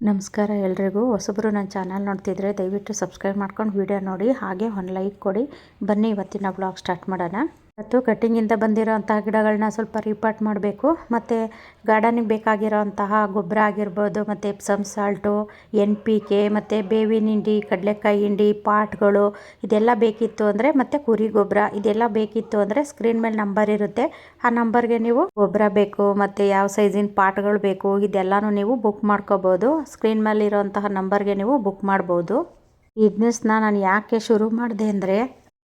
ನಮಸ್ಕಾರ ಎಲ್ರಿಗೂ. ಹೊಸಬರು ನನ್ನ ಚಾನಲ್ ನೋಡ್ತಿದ್ರೆ ದಯವಿಟ್ಟು ಸಬ್ಸ್ಕ್ರೈಬ್ ಮಾಡ್ಕೊಂಡು ವಿಡಿಯೋ ನೋಡಿ, ಹಾಗೆ ಒಂದು ಲೈಕ್ ಕೊಡಿ. ಬನ್ನಿ ಇವತ್ತಿನ ಬ್ಲಾಗ್ ಸ್ಟಾರ್ಟ್ ಮಾಡೋಣ. ಇವತ್ತು ಕಟ್ಟಿಂಗಿಂದ ಬಂದಿರೋಂತಹ ಗಿಡಗಳನ್ನ ಸ್ವಲ್ಪ ರೀಪಾಟ್ ಮಾಡಬೇಕು. ಮತ್ತು ಗಾರ್ಡನಿಗೆ ಬೇಕಾಗಿರೋಂತಹ ಗೊಬ್ಬರ ಆಗಿರ್ಬೋದು, ಮತ್ತು ಎಪ್ಸಮ್ ಸಾಲ್ಟು, NPK, ಮತ್ತು ಬೇವಿನ ಹಿಂಡಿ, ಕಡಲೆಕಾಯಿ ಹಿಂಡಿ, ಪಾಟ್ಗಳು ಇದೆಲ್ಲ ಬೇಕಿತ್ತು ಅಂದರೆ, ಮತ್ತು ಕುರಿ ಗೊಬ್ಬರ ಇದೆಲ್ಲ ಬೇಕಿತ್ತು ಅಂದರೆ ಸ್ಕ್ರೀನ್ ಮೇಲೆ ನಂಬರ್ ಇರುತ್ತೆ. ಆ ನಂಬರ್ಗೆ ನೀವು ಗೊಬ್ಬರ ಬೇಕು ಮತ್ತು ಯಾವ ಸೈಜಿನ ಪಾಟ್ಗಳು ಬೇಕು ಇದೆಲ್ಲನೂ ನೀವು ಬುಕ್ ಮಾಡ್ಕೋಬೋದು. ಸ್ಕ್ರೀನ್ ಮೇಲೆ ಇರೋಂತಹ ನಂಬರ್ಗೆ ನೀವು ಬುಕ್ ಮಾಡ್ಬೋದು. ಈ ಬಿಸ್ನೆಸ್ನ ನಾನು ಯಾಕೆ ಶುರು ಮಾಡಿದೆ ಅಂದರೆ,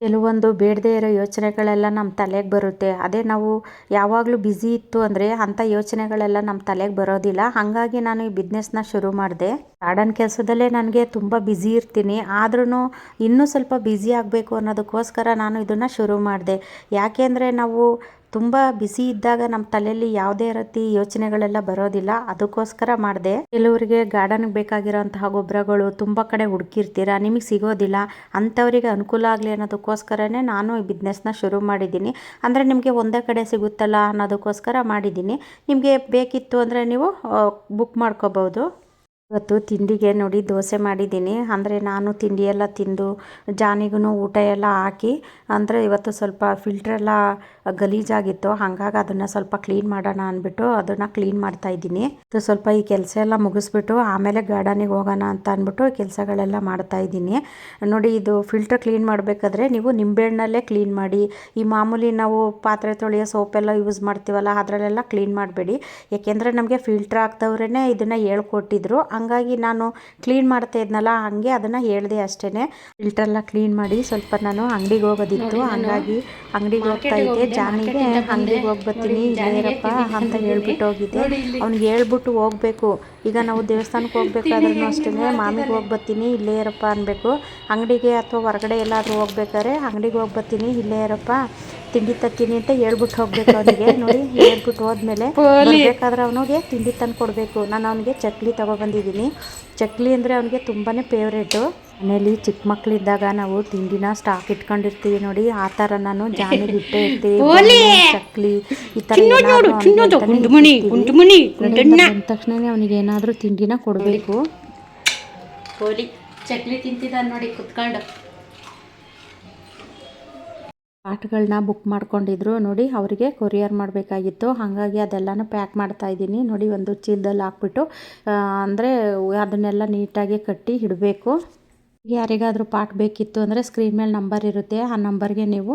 ಕೆಲವೊಂದು ಬೇಡದೇ ಇರೋ ಯೋಚನೆಗಳೆಲ್ಲ ನಮ್ಮ ತಲೆಗೆ ಬರುತ್ತೆ. ಅದೇ ನಾವು ಯಾವಾಗಲೂ ಬ್ಯುಸಿ ಇತ್ತು ಅಂದರೆ ಅಂಥ ಯೋಚನೆಗಳೆಲ್ಲ ನಮ್ಮ ತಲೆಗೆ ಬರೋದಿಲ್ಲ. ಹಾಗಾಗಿ ನಾನು ಈ ಬಿಸ್ನೆಸ್ನ ಶುರು ಮಾಡಿದೆ. ಗಾರ್ಡನ್ ಕೆಲಸದಲ್ಲೇ ನನಗೆ ತುಂಬ ಬ್ಯುಸಿ ಇರ್ತೀನಿ, ಆದ್ರೂ ಇನ್ನೂ ಸ್ವಲ್ಪ ಬ್ಯುಸಿ ಆಗಬೇಕು ಅನ್ನೋದಕ್ಕೋಸ್ಕರ ನಾನು ಇದನ್ನು ಶುರು ಮಾಡಿದೆ. ಯಾಕೆ ಅಂದರೆ ನಾವು ತುಂಬ ಬ್ಯುಸಿ ಇದ್ದಾಗ ನಮ್ಮ ತಲೆಯಲ್ಲಿ ಯಾವುದೇ ರೀತಿ ಯೋಚನೆಗಳೆಲ್ಲ ಬರೋದಿಲ್ಲ, ಅದಕ್ಕೋಸ್ಕರ ಮಾಡಿದೆ. ಕೆಲವರಿಗೆ ಗಾರ್ಡನ್ಗೆ ಬೇಕಾಗಿರೋಂತಹ ಗೊಬ್ಬರಗಳು ತುಂಬ ಕಡೆ ಹುಡುಕಿರ್ತೀರ, ನಿಮಗೆ ಸಿಗೋದಿಲ್ಲ. ಅಂಥವರಿಗೆ ಅನುಕೂಲ ಆಗಲಿ ಅನ್ನೋದಕ್ಕೋಸ್ಕರನೇ ನಾನು ಈ ಬಿಸ್ನೆಸ್ನ ಶುರು ಮಾಡಿದ್ದೀನಿ. ಅಂದರೆ ನಿಮಗೆ ಒಂದೇ ಕಡೆ ಸಿಗುತ್ತಲ್ಲ ಅನ್ನೋದಕ್ಕೋಸ್ಕರ ಮಾಡಿದ್ದೀನಿ. ನಿಮಗೆ ಬೇಕಿತ್ತು ಅಂದರೆ ನೀವು ಬುಕ್ ಮಾಡ್ಕೋಬೋದು. ಇವತ್ತು ತಿಂಡಿಗೆ ನೋಡಿ ದೋಸೆ ಮಾಡಿದ್ದೀನಿ. ಅಂದರೆ ನಾನು ತಿಂಡಿ ಎಲ್ಲ ತಿಂದು ಜಾನಿಗೂ ಊಟ ಎಲ್ಲ ಹಾಕಿ, ಅಂದರೆ ಇವತ್ತು ಸ್ವಲ್ಪ ಫಿಲ್ಟ್ರೆಲ್ಲ ಗಲೀಜಾಗಿತ್ತು, ಹಾಗಾಗಿ ಅದನ್ನು ಸ್ವಲ್ಪ ಕ್ಲೀನ್ ಮಾಡೋಣ ಅಂದ್ಬಿಟ್ಟು ಅದನ್ನು ಕ್ಲೀನ್ ಮಾಡ್ತಾಯಿದ್ದೀನಿ. ಇದು ಸ್ವಲ್ಪ ಈ ಕೆಲಸ ಎಲ್ಲ ಮುಗಿಸ್ಬಿಟ್ಟು ಆಮೇಲೆ ಗಾರ್ಡನಿಗೆ ಹೋಗೋಣ ಅಂತ ಅಂದ್ಬಿಟ್ಟು ಕೆಲಸಗಳೆಲ್ಲ ಮಾಡ್ತಾಯಿದ್ದೀನಿ. ನೋಡಿ, ಇದು ಫಿಲ್ಟರ್ ಕ್ಲೀನ್ ಮಾಡಬೇಕಾದ್ರೆ ನೀವು ನಿಂಬೆಹಣ್ಣಲ್ಲೇ ಕ್ಲೀನ್ ಮಾಡಿ. ಈ ಮಾಮೂಲಿ ನಾವು ಪಾತ್ರೆ ತೊಳೆಯೋ ಸೋಪೆಲ್ಲ ಯೂಸ್ ಮಾಡ್ತೀವಲ್ಲ ಅದರಲ್ಲೆಲ್ಲ ಕ್ಲೀನ್ ಮಾಡಬೇಡಿ. ಯಾಕೆಂದರೆ ನಮಗೆ ಫಿಲ್ಟ್ರ್ ಹಾಕ್ದವ್ರೇ ಇದನ್ನು ಹೇಳ್ಕೊಟ್ಟಿದ್ರು. ಹಂಗಾಗಿ ನಾನು ಕ್ಲೀನ್ ಮಾಡ್ತಾ ಇದ್ನಲ್ಲ, ಹಾಗೆ ಅದನ್ನು ಹೇಳಿದೆ ಅಷ್ಟೇ. ಫಿಲ್ಟರ್ಲ್ಲ ಕ್ಲೀನ್ ಮಾಡಿ ಸ್ವಲ್ಪ ನಾನು ಅಂಗಡಿಗೆ ಹೋಗೋದಿತ್ತು, ಹಂಗಾಗಿ ಅಂಗಡಿಗೆ ಹೋಗ್ತಾ ಇದ್ದೆ. ಜಾನಿಗೆ ಅಂಗಡಿಗೆ ಹೋಗಿ ಬರ್ತೀನಿ ಇಲ್ಲೇರಪ್ಪ ಅಂತ ಹೇಳ್ಬಿಟ್ಟು ಹೋಗಿದ್ದೆ. ಅವ್ನಿಗೆ ಹೇಳ್ಬಿಟ್ಟು ಹೋಗಬೇಕು. ಈಗ ನಾವು ದೇವಸ್ಥಾನಕ್ಕೆ ಹೋಗ್ಬೇಕಾದ್ರೂ ಅಷ್ಟೇ, ಮಾಮಿಗೆ ಹೋಗಿ ಬರ್ತೀನಿ ಇಲ್ಲೇ ಇರಪ್ಪ ಅನ್ಬೇಕು. ಅಂಗಡಿಗೆ ಅಥವಾ ಹೊರಗಡೆ ಎಲ್ಲಾದರೂ ಹೋಗ್ಬೇಕಾದ್ರೆ ಅಂಗಡಿಗೆ ಹೋಗಿ ಬರ್ತೀನಿ ಇಲ್ಲೇ ಇರಪ್ಪ, ತಿಂಡಿ ತತ್ತೀನಿ ಅಂತ ಹೇಳ್ಬಿಟ್ಟು ಹೋಗ್ಬೇಕು ಅವನಿಗೆ. ನೋಡಿ, ಹೇಳ್ಬಿಟ್ಟು ಹೋದ್ಮೇಲೆ ಬರ್ಬೇಕಾದ್ರೆ ಅವನಿಗೆ ತಿಂಡಿ ತಂದು ಕೊಡಬೇಕು. ನಾನು ಅವನಿಗೆ ಚಕ್ಲಿ ತಗೊಬಂದಿದ್ದೀನಿ. ಚಕ್ಲಿ ಅಂದರೆ ಅವನಿಗೆ ತುಂಬಾ ಫೇವ್ರೇಟು. ಮನೇಲಿ ಚಿಕ್ಕ ಮಕ್ಕಳಿದ್ದಾಗ ನಾವು ತಿಂಡಿನ ಸ್ಟಾಕ್ ಇಟ್ಕೊಂಡಿರ್ತೀವಿ ನೋಡಿ, ಆ ಥರ ನಾನು ಜಾನಿಗೆ ಇಟ್ಟೇ ಇರ್ತೀವಿ. ಚಕ್ಲಿ ಈ ಥರ ಬಂದ ತಕ್ಷಣ ಅವನಿಗೆ ಏನಾದರೂ ತಿಂಡಿನ ಕೊಡಬೇಕು. ಹೋಲಿ ಚಕ್ಲಿ ತಿಂತಿದ್ದಾನೆ ನೋಡಿ ಕುತ್ಕೊಂಡು. ಪಾಟ್ಗಳನ್ನ ಬುಕ್ ಮಾಡ್ಕೊಂಡಿದ್ರು ನೋಡಿ, ಅವರಿಗೆ ಕೊರಿಯರ್ ಮಾಡಬೇಕಾಗಿತ್ತು, ಹಾಗಾಗಿ ಅದೆಲ್ಲನೂ ಪ್ಯಾಕ್ ಮಾಡ್ತಾಯಿದ್ದೀನಿ. ನೋಡಿ, ಒಂದು ಚೀಲದಲ್ಲಿ ಹಾಕ್ಬಿಟ್ಟು ಅಂದರೆ ಅದನ್ನೆಲ್ಲ ನೀಟಾಗಿ ಕಟ್ಟಿ ಇಡಬೇಕು. ಯಾರಿಗಾದರೂ ಪಾಟ್ ಬೇಕಿತ್ತು ಅಂದರೆ ಸ್ಕ್ರೀನ್ ಮೇಲೆ ನಂಬರ್ ಇರುತ್ತೆ, ಆ ನಂಬರ್ಗೆ ನೀವು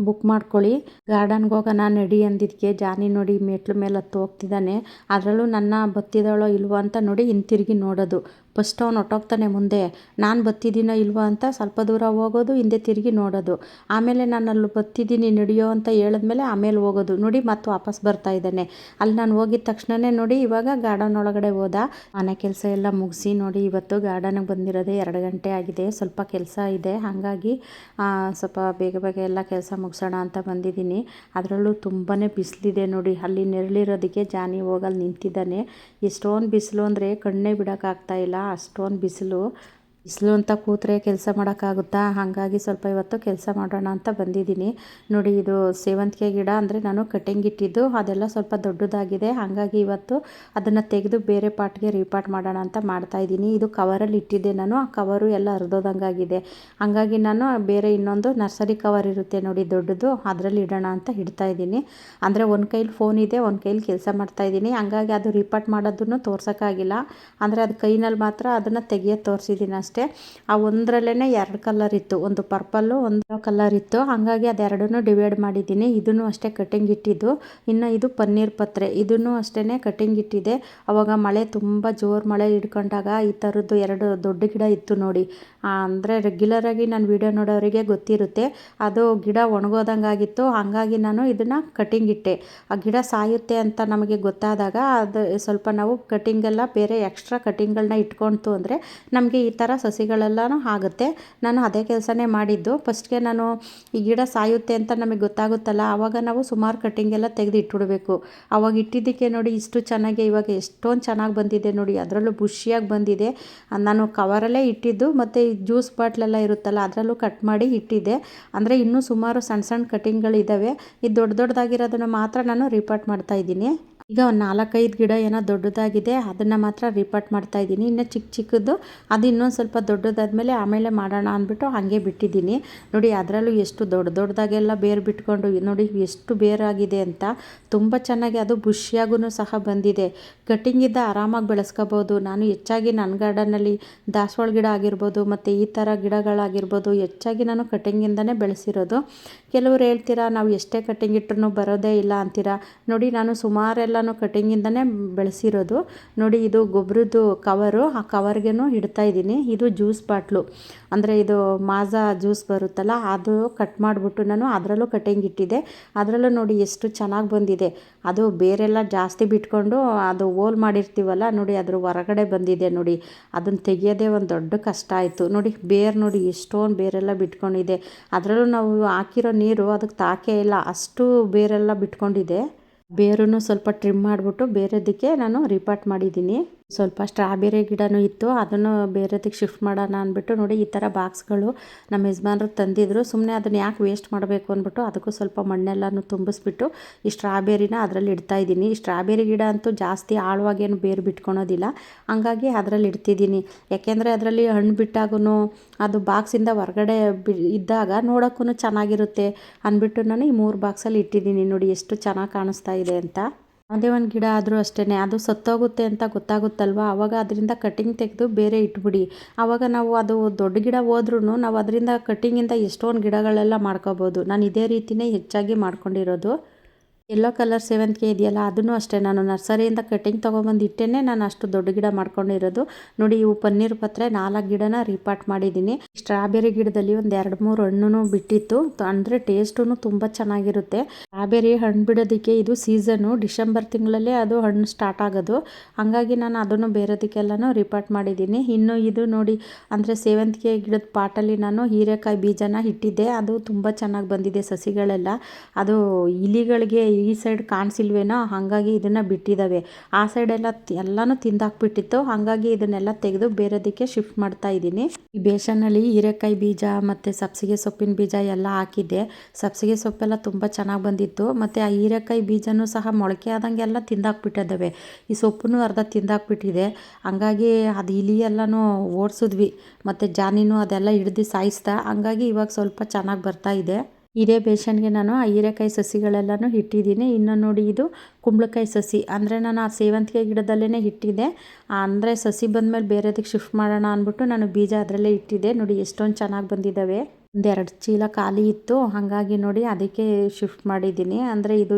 ಬುಕ್ ಮಾಡ್ಕೊಳ್ಳಿ. ಗಾರ್ಡನ್ಗೆ ಹೋಗೋಣ ನಡಿ ಅಂದಿದ್ದಕ್ಕೆ ಜಾನಿ ನೋಡಿ ಮೆಟ್ಲು ಮೇಲೆ ಹತ್ತು ಹೋಗ್ತಿದ್ದಾನೆ. ಅದರಲ್ಲೂ ನನ್ನ ಬತ್ತಿದಳೋ ಇಲ್ವೋ ಅಂತ ನೋಡಿ ಹಿಂತಿರುಗಿ ನೋಡೋದು. ಫಸ್ಟ್ ಅವ್ನು ಹೊಟ್ಟೋಗ್ತಾನೆ ಮುಂದೆ, ನಾನು ಬತ್ತಿದ್ದೀನೋ ಇಲ್ವೋ ಅಂತ ಸ್ವಲ್ಪ ದೂರ ಹೋಗೋದು, ಹಿಂದೆ ತಿರುಗಿ ನೋಡೋದು. ಆಮೇಲೆ ನಾನು ಅಲ್ಲಿ ಬತ್ತಿದ್ದೀನಿ ನಡೆಯೋ ಅಂತ ಹೇಳಿದ್ಮೇಲೆ ಆಮೇಲೆ ಹೋಗೋದು. ನೋಡಿ ಮತ್ತೆ ವಾಪಸ್ ಬರ್ತಾ ಇದ್ದಾನೆ. ಅಲ್ಲಿ ನಾನು ಹೋಗಿದ ತಕ್ಷಣವೇ ನೋಡಿ ಇವಾಗ ಗಾರ್ಡನ್ ಒಳಗಡೆ ಹೋದ. ಮನೆ ಕೆಲಸ ಎಲ್ಲ ಮುಗಿಸಿ ನೋಡಿ ಇವತ್ತು ಗಾರ್ಡನಿಗೆ ಬಂದಿರೋದೇ 2 ಗಂಟೆ ಆಗಿದೆ. ಸ್ವಲ್ಪ ಕೆಲಸ ಇದೆ, ಹಾಗಾಗಿ ಸ್ವಲ್ಪ ಬೇಗ ಬೇಗ ಎಲ್ಲ ಕೆಲಸ ಮುಗಿಸೋಣ ಅಂತ ಬಂದಿದ್ದೀನಿ. ಅದರಲ್ಲೂ ತುಂಬಾ ಬಿಸಿಲಿದೆ ನೋಡಿ. ಅಲ್ಲಿ ನೆರಳಿರೋದಕ್ಕೆ ಜಾನಿ ಹೋಗಲ್ಲಿ ನಿಂತಿದ್ದಾನೆ. ಎಷ್ಟೊಂದು ಬಿಸಿಲು ಅಂದರೆ ಕಣ್ಣೇ ಬಿಡೋಕ್ಕಾಗ್ತಾ ಇಲ್ಲ, ಅಷ್ಟೊಂದು ಬಿಸಿಲು ಅಂತ ಕೂತ್ರೆ ಕೆಲಸ ಮಾಡೋಕ್ಕಾಗುತ್ತಾ? ಹಾಗಾಗಿ ಸ್ವಲ್ಪ ಇವತ್ತು ಕೆಲಸ ಮಾಡೋಣ ಅಂತ ಬಂದಿದ್ದೀನಿ. ನೋಡಿ, ಇದು ಸೇವಂತಿಗೆ ಗಿಡ ಅಂದರೆ ನಾನು ಕಟಿಂಗ್ ಇಟ್ಟಿದ್ದು, ಅದೆಲ್ಲ ಸ್ವಲ್ಪ ದೊಡ್ಡದಾಗಿದೆ. ಹಾಗಾಗಿ ಇವತ್ತು ಅದನ್ನು ತೆಗೆದು ಬೇರೆ ಪಾಟ್ಗೆ ರೀಪಾಟ್ ಮಾಡೋಣ ಅಂತ ಮಾಡ್ತಾಯಿದ್ದೀನಿ. ಇದು ಕವರಲ್ಲಿ ಇಟ್ಟಿದ್ದೆ ನಾನು, ಆ ಕವರು ಎಲ್ಲ ಹರಿದೋದಂಗಾಗಿದೆ. ಹಾಗಾಗಿ ನಾನು ಬೇರೆ ಇನ್ನೊಂದು ನರ್ಸರಿ ಕವರ್ ಇರುತ್ತೆ ನೋಡಿ ದೊಡ್ಡದು, ಅದರಲ್ಲಿ ಇಡೋಣ ಅಂತ ಇಡ್ತಾಯಿದ್ದೀನಿ. ಅಂದರೆ ಒಂದು ಕೈಲಿ ಫೋನ್ ಇದೆ, ಒಂದು ಕೈಲಿ ಕೆಲಸ ಮಾಡ್ತಾಯಿದ್ದೀನಿ. ಹಾಗಾಗಿ ಅದು ರೀಪಾಟ್ ಮಾಡೋದನ್ನು ತೋರ್ಸೋಕ್ಕಾಗಿಲ್ಲ. ಅಂದರೆ ಅದು ಕೈನಲ್ಲಿ ಮಾತ್ರ ಅದನ್ನು ತೆಗಿಯೋದು ತೋರಿಸಿದ್ದೀನಿ ಅಷ್ಟೇ. ಆ ಒಂದರಲ್ಲೇ 2 ಕಲರ್ ಇತ್ತು, ಒಂದು ಪರ್ಪಲ್ಲು ಒಂದು ಕಲರ್ ಇತ್ತು. ಹಾಗಾಗಿ ಅದೆರಡನ್ನೂ ಡಿವೈಡ್ ಮಾಡಿದ್ದೀನಿ. ಇದನ್ನು ಅಷ್ಟೇ ಕಟಿಂಗ್ ಇಟ್ಟಿದ್ದು. ಇನ್ನು ಇದು ಪನ್ನೀರ್ ಪತ್ರೆ, ಇದನ್ನು ಅಷ್ಟೇ ಕಟಿಂಗ್ ಇಟ್ಟಿದೆ. ಆವಾಗ ಮಳೆ ತುಂಬ ಜೋರು ಮಳೆ ಹಿಡ್ಕೊಂಡಾಗ ಈ ಥರದ್ದು 2 ದೊಡ್ಡ ಗಿಡ ಇತ್ತು ನೋಡಿ. ಅಂದರೆ ರೆಗ್ಯುಲರಾಗಿ ನಾನು ವಿಡಿಯೋ ನೋಡೋರಿಗೆ ಗೊತ್ತಿರುತ್ತೆ, ಅದು ಗಿಡ ಒಣಗೋದಂಗಾಗಿತ್ತು. ಹಾಗಾಗಿ ನಾನು ಇದನ್ನು ಕಟಿಂಗ್ ಇಟ್ಟೆ. ಆ ಗಿಡ ಸಾಯುತ್ತೆ ಅಂತ ನಮಗೆ ಗೊತ್ತಾದಾಗ ಅದು ಸ್ವಲ್ಪ ನಾವು ಕಟಿಂಗೆಲ್ಲ ಬೇರೆ ಎಕ್ಸ್ಟ್ರಾ ಕಟಿಂಗ್ಗಳನ್ನ ಇಟ್ಕೊಳ್ತು ಅಂದರೆ ನಮಗೆ ಈ ಥರ ಸಸಿಗಳೆಲ್ಲನೂ ಆಗುತ್ತೆ. ನಾನು ಅದೇ ಕೆಲಸನೇ ಮಾಡಿದ್ದು. ಫಸ್ಟ್ಗೆ ನಾನು ಈ ಗಿಡ ಸಾಯುತ್ತೆ ಅಂತ ನಮಗೆ ಗೊತ್ತಾಗುತ್ತಲ್ಲ, ಆವಾಗ ನಾವು ಸುಮಾರು ಕಟಿಂಗ್ ಎಲ್ಲ ತೆಗೆದು ಇಟ್ಬಿಡಬೇಕು. ಆವಾಗ ಇಟ್ಟಿದ್ದಕ್ಕೆ ನೋಡಿ ಇಷ್ಟು ಚೆನ್ನಾಗಿ ಇವಾಗ ಎಷ್ಟೊಂದು ಚೆನ್ನಾಗಿ ಬಂದಿದೆ ನೋಡಿ. ಅದರಲ್ಲೂ ಬುಷಿಯಾಗಿ ಬಂದಿದೆ. ನಾನು ಕವರಲ್ಲೇ ಇಟ್ಟಿದ್ದು, ಮತ್ತು ಈ ಜ್ಯೂಸ್ ಬಾಟ್ಲೆಲ್ಲ ಇರುತ್ತಲ್ಲ ಅದರಲ್ಲೂ ಕಟ್ ಮಾಡಿ ಇಟ್ಟಿದ್ದೆ. ಅಂದರೆ ಇನ್ನೂ ಸುಮಾರು ಸಣ್ಣ ಸಣ್ಣ ಕಟಿಂಗ್ಗಳಿದ್ದಾವೆ. ಇದು ದೊಡ್ಡದಾಗಿರೋದನ್ನು ಮಾತ್ರ ನಾನು ರೀಪಾಟ್ ಮಾಡ್ತಾಯಿದ್ದೀನಿ. ಈಗ ಒಂದು 4-5 ಗಿಡ ಏನೋ ದೊಡ್ಡದಾಗಿದೆ, ಅದನ್ನು ಮಾತ್ರ ರಿಪಾರ್ಟ್ ಮಾಡ್ತಾಯಿದ್ದೀನಿ. ಇನ್ನು ಚಿಕ್ಕದು ಅದು ಇನ್ನೊಂದು ಸ್ವಲ್ಪ ದೊಡ್ಡದಾದ್ಮೇಲೆ ಆಮೇಲೆ ಮಾಡೋಣ ಅಂದ್ಬಿಟ್ಟು ಹಾಗೆ ಬಿಟ್ಟಿದ್ದೀನಿ. ನೋಡಿ ಅದರಲ್ಲೂ ಎಷ್ಟು ದೊಡ್ಡದಾಗೆಲ್ಲ ಬೇರು ಬಿಟ್ಕೊಂಡು ನೋಡಿ ಎಷ್ಟು ಬೇರಾಗಿದೆ ಅಂತ. ತುಂಬ ಚೆನ್ನಾಗಿ ಅದು ಬುಷಿಯಾಗೂ ಸಹ ಬಂದಿದೆ. ಕಟ್ಟಿಂಗಿಂದ ಆರಾಮಾಗಿ ಬೆಳೆಸ್ಕೋಬೋದು. ನಾನು ಹೆಚ್ಚಾಗಿ ನನ್ನ ಗಾರ್ಡನ್ನಲ್ಲಿ ದಾಸವಾಳ ಗಿಡ ಆಗಿರ್ಬೋದು ಮತ್ತು ಈ ಥರ ಗಿಡಗಳಾಗಿರ್ಬೋದು ಹೆಚ್ಚಾಗಿ ನಾನು ಕಟ್ಟಿಂಗಿಂದನೇ ಬೆಳೆಸಿರೋದು. ಕೆಲವರು ಹೇಳ್ತೀರಾ ನಾವು ಎಷ್ಟೇ ಕಟ್ಟಿಂಗ್ ಇಟ್ಟರೂ ಬರೋದೇ ಇಲ್ಲ ಅಂತೀರಾ. ನೋಡಿ ನಾನು ಸುಮಾರೆಲ್ಲನೂ ಕಟ್ಟಿಂಗಿಂದನೇ ಬೆಳೆಸಿರೋದು. ನೋಡಿ ಇದು ಗೊಬ್ಬರದ್ದು ಕವರು, ಆ ಕವರ್ಗೇನು ಇಡ್ತಾ ಇದ್ದೀನಿ. ಇದು ಜ್ಯೂಸ್ ಬಾಟ್ಲು, ಅಂದರೆ ಇದು ಮಾಜಾ ಜ್ಯೂಸ್ ಬರುತ್ತಲ್ಲ ಅದು ಕಟ್ ಮಾಡಿಬಿಟ್ಟು ನಾನು ಅದರಲ್ಲೂ ಕಟ್ಟಿಂಗ್ ಇಟ್ಟಿದ್ದೆ. ಅದರಲ್ಲೂ ನೋಡಿ ಎಷ್ಟು ಚೆನ್ನಾಗಿ ಬಂದಿದೆ. ಅದು ಬೇರೆಲ್ಲ ಜಾಸ್ತಿ ಬಿಟ್ಕೊಂಡು ಅದು ಹೋಲ್ ಮಾಡಿರ್ತೀವಲ್ಲ ನೋಡಿ ಅದ್ರ ಹೊರಗಡೆ ಬಂದಿದೆ. ನೋಡಿ ಅದನ್ನು ತೆಗಿಯೋದೇ ಒಂದು ದೊಡ್ಡ ಕಷ್ಟ ಆಯಿತು. ನೋಡಿ ಬೇರು ನೋಡಿ ಎಷ್ಟೊಂದು ಬೇರೆಲ್ಲ ಬಿಟ್ಕೊಂಡಿದೆ. ಅದರಲ್ಲೂ ನಾವು ಹಾಕಿರೋ ನೀರು ಅದಕ್ಕೆ ತಾಕೇ ಇಲ್ಲ, ಅಷ್ಟು ಬೇರೆಲ್ಲ ಬಿಟ್ಕೊಂಡಿದೆ. ಬೇರೂ ಸ್ವಲ್ಪ ಟ್ರಿಮ್ ಮಾಡಿಬಿಟ್ಟು ಬೇರೆದಕ್ಕೆ ನಾನು ರಿಪಾರ್ಟ್ ಮಾಡಿದ್ದೀನಿ. ಸ್ವಲ್ಪ ಸ್ಟ್ರಾಬೆರಿ ಗಿಡನೂ ಇತ್ತು, ಅದನ್ನು ಬೇರೆದಕ್ಕೆ ಶಿಫ್ಟ್ ಮಾಡೋಣ ಅಂದ್ಬಿಟ್ಟು ನೋಡಿ ಈ ಥರ ಬಾಕ್ಸ್ಗಳು ನಮ್ಮ ಯಜಮಾನ್ರು ತಂದಿದ್ರು. ಸುಮ್ಮನೆ ಅದನ್ನು ಯಾಕೆ ವೇಸ್ಟ್ ಮಾಡಬೇಕು ಅಂದ್ಬಿಟ್ಟು ಅದಕ್ಕೂ ಸ್ವಲ್ಪ ಮಣ್ಣೆಲ್ಲನೂ ತುಂಬಿಸ್ಬಿಟ್ಟು ಈ ಸ್ಟ್ರಾಬೆರಿನ ಅದರಲ್ಲಿ ಇಡ್ತಾಯಿದ್ದೀನಿ. ಈ ಸ್ಟ್ರಾಬೆರಿ ಗಿಡ ಅಂತೂ ಜಾಸ್ತಿ ಆಳವಾಗೇನು ಬೇರು ಬಿಟ್ಕೊಳೋದಿಲ್ಲ, ಹಂಗಾಗಿ ಅದರಲ್ಲಿ ಇಡ್ತಿದ್ದೀನಿ. ಯಾಕೆಂದರೆ ಅದರಲ್ಲಿ ಹಣ್ಣು ಬಿಟ್ಟಾಗೂ ಅದು ಬಾಕ್ಸಿಂದ ಹೊರಗಡೆ ಇದ್ದಾಗ ನೋಡೋಕ್ಕೂ ಚೆನ್ನಾಗಿರುತ್ತೆ ಅಂದ್ಬಿಟ್ಟು ನಾನು ಈ 3 ಬಾಕ್ಸಲ್ಲಿ ಇಟ್ಟಿದ್ದೀನಿ. ನೋಡಿ ಎಷ್ಟು ಚೆನ್ನಾಗಿ ಕಾಣಿಸ್ತಾ ಇದೆ ಅಂತ. ಯಾವುದೇ ಒಂದು ಗಿಡ ಆದರೂ ಅಷ್ಟೇ, ಅದು ಸತ್ತೋಗುತ್ತೆ ಅಂತ ಗೊತ್ತಾಗುತ್ತಲ್ವ, ಆವಾಗ ಅದರಿಂದ ಕಟ್ಟಿಂಗ್ ತೆಗೆದು ಬೇರೆ ಇಟ್ಬಿಡಿ. ಆವಾಗ ನಾವು ಅದು ದೊಡ್ಡ ಗಿಡ ಹೋದ್ರೂ ನಾವು ಅದರಿಂದ ಕಟ್ಟಿಂಗಿಂದ ಎಷ್ಟೊಂದು ಗಿಡಗಳೆಲ್ಲ ಮಾಡ್ಕೋಬೋದು. ನಾನು ಇದೇ ರೀತಿಯೇ ಹೆಚ್ಚಾಗಿ ಮಾಡ್ಕೊಂಡಿರೋದು. ಯೆಲ್ಲೋ ಕಲರ್ ಸೇವಂತಿಗೆ ಇದೆಯಲ್ಲ ಅದನ್ನು ಅಷ್ಟೇ ನಾನು ನರ್ಸರಿಯಿಂದ ಕಟ್ಟಿಂಗ್ ತೊಗೊಬಂದು ಇಟ್ಟೇನೆ ನಾನು ಅಷ್ಟು ದೊಡ್ಡ ಗಿಡ ಮಾಡ್ಕೊಂಡಿರೋದು. ನೋಡಿ ಇವು ಪನ್ನೀರ್ ಪತ್ರೆ 4 ಗಿಡನ ರಿಪಾರ್ಟ್ ಮಾಡಿದ್ದೀನಿ. ಸ್ಟ್ರಾಬೆರಿ ಗಿಡದಲ್ಲಿ ಒಂದು 2-3 ಹಣ್ಣು ಬಿಟ್ಟಿತ್ತು, ಅಂದರೆ ಟೇಸ್ಟೂ ತುಂಬ ಚೆನ್ನಾಗಿರುತ್ತೆ. ಸ್ಟ್ರಾಬೆರಿ ಹಣ್ಣು ಬಿಡೋದಕ್ಕೆ ಇದು ಸೀಸನ್ನು, ಡಿಸೆಂಬರ್ ತಿಂಗಳಲ್ಲೇ ಅದು ಹಣ್ಣು ಸ್ಟಾರ್ಟ್ ಆಗೋದು. ಹಾಗಾಗಿ ನಾನು ಅದನ್ನು ಬೇರೆದಕ್ಕೆಲ್ಲನೂ ರಿಪಾರ್ಟ್ ಮಾಡಿದ್ದೀನಿ. ಇನ್ನು ಇದು ನೋಡಿ, ಅಂದರೆ ಸೇವಂತಿಗೆ ಗಿಡದ ಪಾಟಲ್ಲಿ ನಾನು ಹೀರೆಕಾಯಿ ಬೀಜನ ಇಟ್ಟಿದ್ದೆ, ಅದು ತುಂಬ ಚೆನ್ನಾಗಿ ಬಂದಿದೆ ಸಸಿಗಳೆಲ್ಲ. ಅದು ಇಲಿಗಳಿಗೆ ಈ ಸೈಡ್ ಕಾಣಿಸಿಲ್ವೇನೋ ಹಾಗಾಗಿ ಇದನ್ನು ಬಿಟ್ಟಿದ್ದಾವೆ. ಆ ಸೈಡೆಲ್ಲ ಎಲ್ಲನೂ ತಿಂದಾಕ್ಬಿಟ್ಟಿತ್ತು, ಹಾಗಾಗಿ ಇದನ್ನೆಲ್ಲ ತೆಗೆದು ಬೇರೆದಕ್ಕೆ ಶಿಫ್ಟ್ ಮಾಡ್ತಾ ಇದ್ದೀನಿ. ಈ ಬೇಸನ್ನಲ್ಲಿ ಹೀರೆಕಾಯಿ ಬೀಜ ಮತ್ತು ಸಬ್ಸಿಗೆ ಸೊಪ್ಪಿನ ಬೀಜ ಎಲ್ಲ ಹಾಕಿದ್ದೆ. ಸಬ್ಸಿಗೆ ಸೊಪ್ಪೆಲ್ಲ ತುಂಬ ಚೆನ್ನಾಗಿ ಬಂದಿತ್ತು, ಮತ್ತು ಆ ಹೀರೆಕಾಯಿ ಬೀಜನೂ ಸಹ ಮೊಳಕೆ ಆದಂಗೆಲ್ಲ ತಿಂದಾಕ್ಬಿಟ್ಟಿದ್ದಾವೆ. ಈ ಸೊಪ್ಪನ್ನು ಅರ್ಧ ತಿಂದಾಕ್ಬಿಟ್ಟಿದೆ, ಹಂಗಾಗಿ ಅದು ಇಲಿ ಎಲ್ಲನೂ ಓಡಿಸಿದ್ವಿ, ಮತ್ತು ಜಾನಿನೂ ಅದೆಲ್ಲ ಹಿಡ್ದು ಸಾಯಿಸ್ದ. ಹಂಗಾಗಿ ಇವಾಗ ಸ್ವಲ್ಪ ಚೆನ್ನಾಗಿ ಬರ್ತಾ ಇದೆ. ಇದೇ ಬೇಸನ್ಗೆ ನಾನು ಆ ಹೀರೆಕಾಯಿ ಸಸಿಗಳೆಲ್ಲನೂ ಇಟ್ಟಿದ್ದೀನಿ. ಇನ್ನು ನೋಡಿ ಇದು ಕುಂಬಳಕಾಯಿ ಸಸಿ, ಅಂದರೆ ನಾನು ಆ ಸೇವಂತಿಗೆ ಗಿಡದಲ್ಲೇ ಇಟ್ಟಿದ್ದೆ. ಅಂದರೆ ಸಸಿ ಬಂದಮೇಲೆ ಬೇರೆದಕ್ಕೆ ಶಿಫ್ಟ್ ಮಾಡೋಣ ಅಂದ್ಬಿಟ್ಟು ನಾನು ಬೀಜ ಅದರಲ್ಲೇ ಇಟ್ಟಿದ್ದೆ. ನೋಡಿ ಎಷ್ಟೊಂದು ಚೆನ್ನಾಗಿ ಬಂದಿದ್ದಾವೆ. 2 ಚೀಲ ಖಾಲಿ ಇತ್ತು, ಹಾಗಾಗಿ ನೋಡಿ ಅದಕ್ಕೆ ಶಿಫ್ಟ್ ಮಾಡಿದ್ದೀನಿ. ಅಂದರೆ ಇದು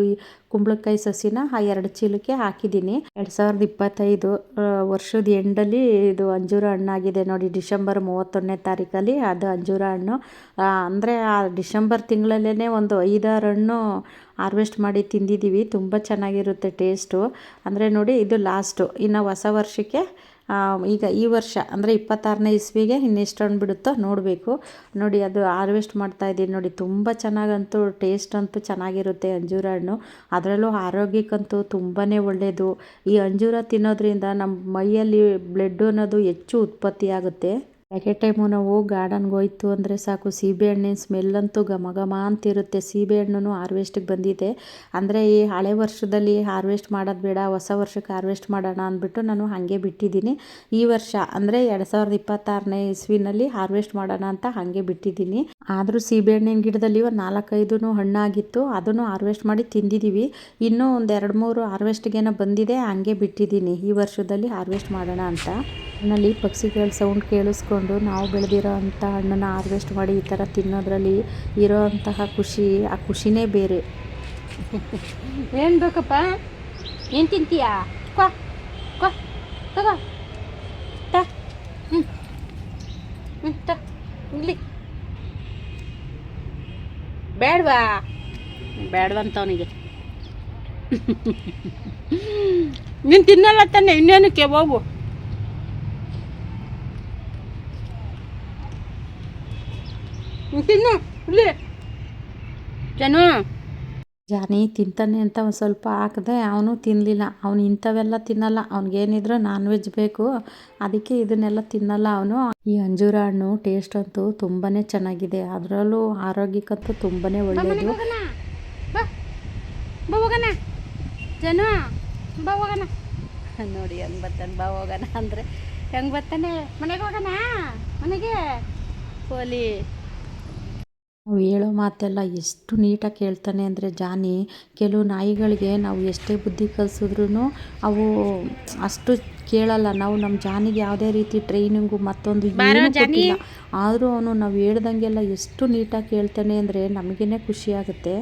ಕುಂಬಳಕಾಯಿ ಸಸಿನ ಆ 2 ಚೀಲಕ್ಕೆ ಹಾಕಿದ್ದೀನಿ. 2025 ವರ್ಷದ ಎಂಡಲ್ಲಿ ಇದು ಅಂಜೂರ ಹಣ್ಣಾಗಿದೆ ನೋಡಿ. ಡಿಸೆಂಬರ್ 31ನೇ ತಾರೀಕಲ್ಲಿ ಅದು ಅಂಜೂರ ಹಣ್ಣು. ಅಂದರೆ ಆ ಡಿಸೆಂಬರ್ ತಿಂಗಳಲ್ಲೇ ಒಂದು 5-6 ಹಣ್ಣು ಹಾರ್ವೆಸ್ಟ್ ಮಾಡಿ ತಿಂದಿದ್ದೀವಿ. ತುಂಬ ಚೆನ್ನಾಗಿರುತ್ತೆ ಟೇಸ್ಟು. ಅಂದರೆ ನೋಡಿ ಇದು ಲಾಸ್ಟು, ಇನ್ನು ಹೊಸ ವರ್ಷಕ್ಕೆ ಈಗ ಈ ವರ್ಷ ಅಂದರೆ 26ನೇ ಇಸ್ವಿಗೆ ಇನ್ನೆಷ್ಟು ಹಣ್ಣು ಬಿಡುತ್ತೋ ನೋಡಬೇಕು. ನೋಡಿ ಅದು ಹಾರ್ವೆಸ್ಟ್ ಮಾಡ್ತಾಯಿದ್ದೀನಿ. ನೋಡಿ ತುಂಬ ಚೆನ್ನಾಗಂತೂ ಟೇಸ್ಟ್ ಅಂತೂ ಚೆನ್ನಾಗಿರುತ್ತೆ ಅಂಜೂರ ಹಣ್ಣು. ಅದರಲ್ಲೂ ಆರೋಗ್ಯಕ್ಕಂತೂ ತುಂಬಾ ಒಳ್ಳೆಯದು. ಈ ಅಂಜೂರ ತಿನ್ನೋದ್ರಿಂದ ನಮ್ಮ ಮೈಯಲ್ಲಿ ಬ್ಲಡ್ ಅನ್ನೋದು ಹೆಚ್ಚು ಉತ್ಪತ್ತಿ ಆಗುತ್ತೆ. ಯಾಕೆ ಟೈಮು ನಾವು ಗಾರ್ಡನ್ಗೆ ಹೋಯ್ತು ಅಂದರೆ ಸಾಕು, ಸೀಬೆಹಣ್ಣಿನ ಸ್ಮೆಲ್ಲಂತೂ ಘಮ ಘಮ ಅಂತಿರುತ್ತೆ. ಸೀಬೆಹಣ್ಣು ಹಾರ್ವೆಸ್ಟಿಗೆ ಬಂದಿದೆ. ಅಂದರೆ ಈ ಹಳೆ ವರ್ಷದಲ್ಲಿ ಹಾರ್ವೆಸ್ಟ್ ಮಾಡೋದು ಬೇಡ, ಹೊಸ ವರ್ಷಕ್ಕೆ ಹಾರ್ವೆಸ್ಟ್ ಮಾಡೋಣ ಅಂದ್ಬಿಟ್ಟು ನಾನು ಹಾಗೆ ಬಿಟ್ಟಿದ್ದೀನಿ. ಈ ವರ್ಷ ಅಂದರೆ 2026ನೇ ಇಸ್ವಿನಲ್ಲಿ ಹಾರ್ವೆಸ್ಟ್ ಮಾಡೋಣ ಅಂತ ಹಾಗೆ ಬಿಟ್ಟಿದ್ದೀನಿ. ಆದರೂ ಸೀಬೆಹಣ್ಣಿನ ಗಿಡದಲ್ಲಿ ಒಂದು 4-5 ಹಣ್ಣಾಗಿತ್ತು, ಅದನ್ನು ಹಾರ್ವೆಸ್ಟ್ ಮಾಡಿ ತಿಂದಿದ್ದೀವಿ. ಇನ್ನೂ ಒಂದು 2-3 ಹಾರ್ವೆಸ್ಟ್ಗೇನೋ ಬಂದಿದೆ, ಹಾಗೆ ಬಿಟ್ಟಿದ್ದೀನಿ ಈ ವರ್ಷದಲ್ಲಿ ಹಾರ್ವೆಸ್ಟ್ ಮಾಡೋಣ ಅಂತ. ನಲ್ಲಿ ಪಕ್ಷಿಗಳ ಸೌಂಡ್ ಕೇಳಿಸ್ಕೊಂಡು ನಾವು ಬೆಳೆದಿರೋ ಅಂಥ ಹಣ್ಣನ್ನು ಹಾರ್ವೆಸ್ಟ್ ಮಾಡಿ ಈ ಥರ ತಿನ್ನೋದ್ರಲ್ಲಿ ಇರೋ ಅಂತಹ ಖುಷಿ, ಆ ಖುಷಿನೇ ಬೇರೆ. ಏನು ಬೇಕಪ್ಪ, ಏನು ತಿಂತೀಯಾ? ಕೋ ಕೋ ತಗೋ ತ ಇಲ್ಲಿ ಬೇಡವಾ ಬೇಡವಂತ ಅವನಿಗೆ. ನೀನು ತಿನ್ನಲ್ಲ ತಾನೆ, ಇನ್ನೇನಕ್ಕೆ ಹೋಗು. ತಿನ್ನು ಇಲ್ಲಿ ಜಾನಿ ತಿಂತಾನೆ ಅಂತ ಒಂದು ಸ್ವಲ್ಪ ಹಾಕಿದೆ, ಅವನು ತಿನ್ನಲಿಲ್ಲ. ಅವನು ಇಂಥವೆಲ್ಲ ತಿನ್ನಲ್ಲ, ಅವ್ನಿಗೇನಿದ್ರು ನಾನ್ ವೆಜ್ ಬೇಕು, ಅದಕ್ಕೆ ಇದನ್ನೆಲ್ಲ ತಿನ್ನಲ್ಲ ಅವನು. ಈ ಅಂಜೂರ ಹಣ್ಣು ಟೇಸ್ಟ್ ಅಂತೂ ತುಂಬಾ ಚೆನ್ನಾಗಿದೆ, ಅದರಲ್ಲೂ ಆರೋಗ್ಯಕ್ಕಂತೂ ತುಂಬಾ ಒಳ್ಳೆಯದು. ಜನ ಬಾ ಹೋಗೋಣ. ನೋಡಿ ಹೆಂಗೆ ಬರ್ತಾನೆ, ಬಾ ಹೋಗೋಣ ಅಂದರೆ ಹೆಂಗೆ ಬರ್ತಾನೆ. ಮನೆಗೆ ಹೋಗೋಣ, ಮನೆಗೆ ಪೋಲಿ ನಾವು ಹೇಳೋ ಮಾತೆಲ್ಲ ಎಷ್ಟು ನೀಟಾಗಿ ಕೇಳ್ತಾನೆ ಅಂದರೆ ಜಾನಿ. ಕೆಲವು ನಾಯಿಗಳಿಗೆ ನಾವು ಎಷ್ಟೇ ಬುದ್ಧಿ ಕಲಿಸಿದ್ರೂ ಅವು ಅಷ್ಟು ಕೇಳಲ್ಲ. ನಾವು ನಮ್ಮ ಜಾನಿಗೆ ಯಾವುದೇ ರೀತಿ ಟ್ರೈನಿಂಗು ಮತ್ತೊಂದು ಏನೂ ಕೊಟ್ಟಿಲ್ಲ, ಆದರೂ ಅವನು ನಾವು ಹೇಳ್ದಂಗೆಲ್ಲ ಎಷ್ಟು ನೀಟಾಗಿ ಕೇಳ್ತಾನೆ ಅಂದರೆ ನಮಗೇ ಖುಷಿ ಆಗುತ್ತೆ.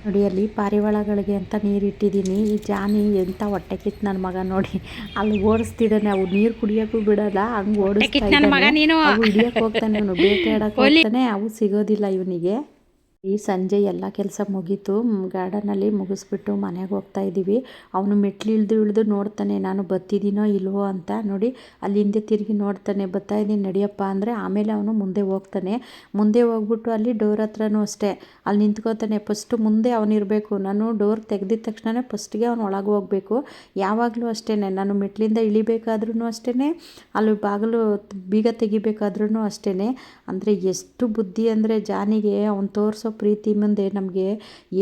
ನೋಡಿ ಅಲ್ಲಿ ಪಾರಿವಾಳಗಳಿಗೆ ಅಂತ ನೀರಿಟ್ಟಿದ್ದೀನಿ. ಈ ಜಾನಿ ಎಂಥ ಹೊಟ್ಟೆ ಕಿತ್ತು ನನ್ನ ಮಗ ನೋಡಿ ಅಲ್ಲಿ ಓಡಿಸ್ತಿದ್ದಾನೆ. ಅವು ನೀರು ಕುಡಿಯೋಕ್ಕೂ ಬಿಡಲ್ಲ, ಹಂಗೆ ಓಡಿಸ್ತಾ ಇದ್ದಾನೆ. ಅವು ಹಿಡಿಯೋಕೆ ಹೋಗ್ತಾನೆ, ಅವನು ಬೇಟೆಯಾಡಕ್ಕೆ ಹೋಗ್ತಾನೆ, ಅವು ಸಿಗೋದಿಲ್ಲ ಇವನಿಗೆ. ಈ ಸಂಜೆ ಎಲ್ಲ ಕೆಲಸ ಮುಗೀತು, ಗಾರ್ಡನಲ್ಲಿ ಮುಗಿಸ್ಬಿಟ್ಟು ಮನೆಗೆ ಹೋಗ್ತಾ ಇದ್ದೀವಿ. ಅವನು ಮೆಟ್ಲು ಇಳಿದು ನೋಡ್ತಾನೆ ನಾನು ಬತ್ತಿದ್ದೀನೋ ಇಲ್ವೋ ಅಂತ. ನೋಡಿ ಅಲ್ಲಿ ಹಿಂದೆ ತಿರುಗಿ ನೋಡ್ತಾನೆ, ಬರ್ತಾ ಇದ್ದೀನಿ ನಡಿಯಪ್ಪ ಅಂದರೆ ಆಮೇಲೆ ಅವನು ಮುಂದೆ ಹೋಗ್ತಾನೆ. ಮುಂದೆ ಹೋಗ್ಬಿಟ್ಟು ಅಲ್ಲಿ ಡೋರ್ ಹತ್ರನೂ ಅಷ್ಟೇ ಅಲ್ಲಿ ನಿಂತ್ಕೋತಾನೆ. ಫಸ್ಟು ಮುಂದೆ ಅವನಿರಬೇಕು, ನಾನು ಡೋರ್ ತೆಗೆದಿದ ತಕ್ಷಣ ಫಸ್ಟಿಗೆ ಅವನು ಒಳಗೆ ಹೋಗಬೇಕು. ಯಾವಾಗಲೂ ಅಷ್ಟೇ, ನಾನು ಮೆಟ್ಲಿಂದ ಇಳಿಬೇಕಾದ್ರೂ ಅಷ್ಟೇ, ಅಲ್ಲಿ ಬಾಗಿಲು ಬೀಗ ತೆಗಿಬೇಕಾದ್ರೂ ಅಷ್ಟೇ. ಅಂದರೆ ಎಷ್ಟು ಬುದ್ಧಿ ಅಂದರೆ ಜಾನಿಗೆ ಅವನು ತೋರಿಸೋ ಪ್ರೀತಿ ಮುಂದೆ ನಮಗೆ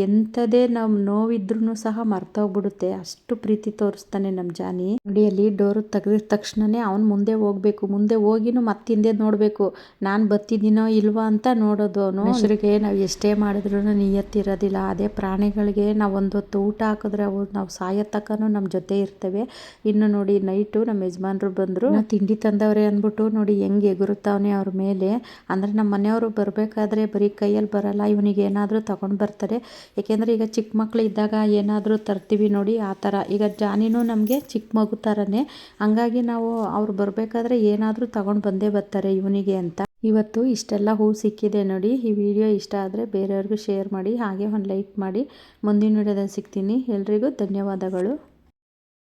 ಎಂಥದೇ ನಮ್ಮ ನೋವಿದ್ರೂ ಸಹ ಮರ್ತೋಗ್ಬಿಡುತ್ತೆ, ಅಷ್ಟು ಪ್ರೀತಿ ತೋರಿಸ್ತಾನೆ ನಮ್ಮ ಜಾನಿ. ನೋಡಿ ಅಲ್ಲಿ ಡೋರು ತೆಗೆದ ತಕ್ಷಣವೇ ಅವನು ಮುಂದೆ ಹೋಗಬೇಕು. ಮುಂದೆ ಹೋಗಿನೂ ಮತ್ತೆ ಹಿಂದೆ ನೋಡಬೇಕು, ನಾನು ಬತ್ತಿದ್ದೀನೋ ಇಲ್ವಾ ಅಂತ ನೋಡೋದು. ಅವನು ಮನುಷ್ಯರಿಗೆ ನಾವು ಎಷ್ಟೇ ಮಾಡಿದ್ರೂ ನಿಯತ್ತಿರೋದಿಲ್ಲ. ಅದೇ ಪ್ರಾಣಿಗಳಿಗೆ ನಾವು ಒಂದು ಹೊತ್ತು ಊಟ ಹಾಕಿದ್ರೆ ಅವು ನಾವು ಸಾಯೋ ತನಕನೂ ನಮ್ಮ ಜೊತೆ ಇರ್ತವೆ. ಇನ್ನು ನೋಡಿ ನೈಟು ನಮ್ಮ ಯಜಮಾನ್ರು ಬಂದರು, ತಿಂಡಿ ತಂದವ್ರೆ ಅಂದ್ಬಿಟ್ಟು ನೋಡಿ ಹೆಂಗೆ ಎಗುರುತ್ತಾವನೆ ಅವ್ರ ಮೇಲೆ. ಅಂದರೆ ನಮ್ಮ ಮನೆಯವರು ಬರಬೇಕಾದ್ರೆ ಬರೀ ಕೈಯಲ್ಲಿ ಬರಲ್ಲ, ಇವನಿಗೆ ಏನಾದರೂ ತಗೊಂಡು ಬರ್ತಾರೆ. ಏಕೆಂದರೆ ಈಗ ಚಿಕ್ಕ ಮಕ್ಕಳು ಇದ್ದಾಗ ಏನಾದರೂ ತರ್ತೀವಿ ನೋಡಿ ಆ ಥರ. ಈಗ ಜಾನಿನೂ ನಮಗೆ ಚಿಕ್ಕ ಮಗು ಥರನೇ, ಹಂಗಾಗಿ ನಾವು ಅವ್ರು ಬರಬೇಕಾದ್ರೆ ಏನಾದರೂ ತಗೊಂಡು ಬಂದೇ ಬರ್ತಾರೆ ಇವನಿಗೆ ಅಂತ. ಇವತ್ತು ಇಷ್ಟೆಲ್ಲ ಹೂ ಸಿಕ್ಕಿದೆ ನೋಡಿ. ಈ ವಿಡಿಯೋ ಇಷ್ಟ ಆದರೆ ಬೇರೆಯವ್ರಿಗೂ ಶೇರ್ ಮಾಡಿ, ಹಾಗೆ ಒಂದು ಲೈಕ್ ಮಾಡಿ. ಮುಂದಿನ ವಿಡಿಯೋದಲ್ಲಿ ಸಿಗ್ತೀನಿ. ಎಲ್ರಿಗೂ ಧನ್ಯವಾದಗಳು.